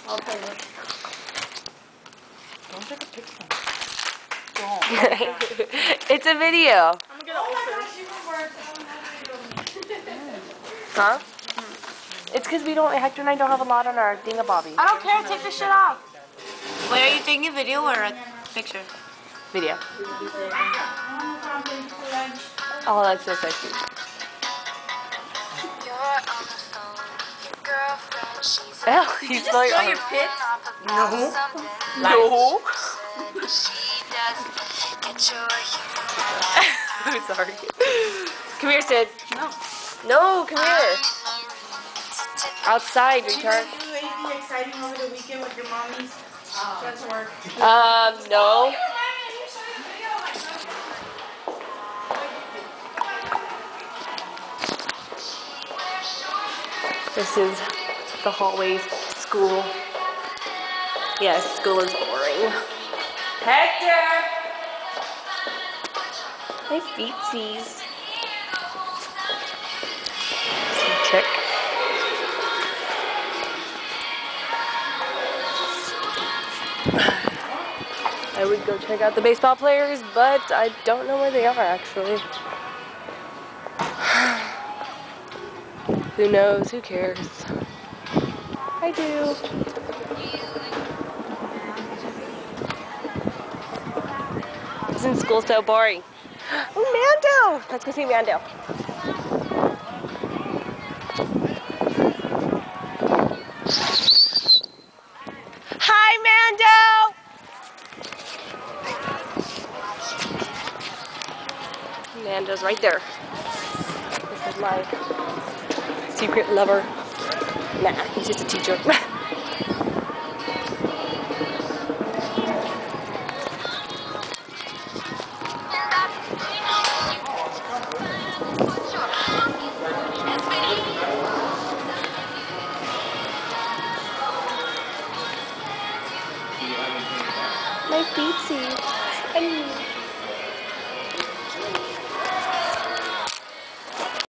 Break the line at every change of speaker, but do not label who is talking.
I'll play this. Don't take a picture. Don't.
It's a video.
I'm gonna get an ulcer.
Huh? It's because we don't, Hector and I don't have a lot on our thingabobby.
I don't care. Take this shit off.
Wait, are you taking a video or a picture?
Video. Oh, that's so sexy. Oh, he's like,
Show your pits?
no.
No.
I'm sorry. Come here, Sid.
No.
No, come here. Outside,
Did you
retard.
guys do anything exciting over the weekend with your mommies? Went to work.
No. This is the hallways, school. Yes, school is boring. Hector! My feetsies. Some chick. I would go check out the baseball players, but I don't know where they are actually. Who knows? Who cares? I do. Isn't school so boring? Oh, Mando! Let's go see Mando. Hi, Mando! Mando's right there. This is my secret lover. Nah, he's just a teacher. My feetsies.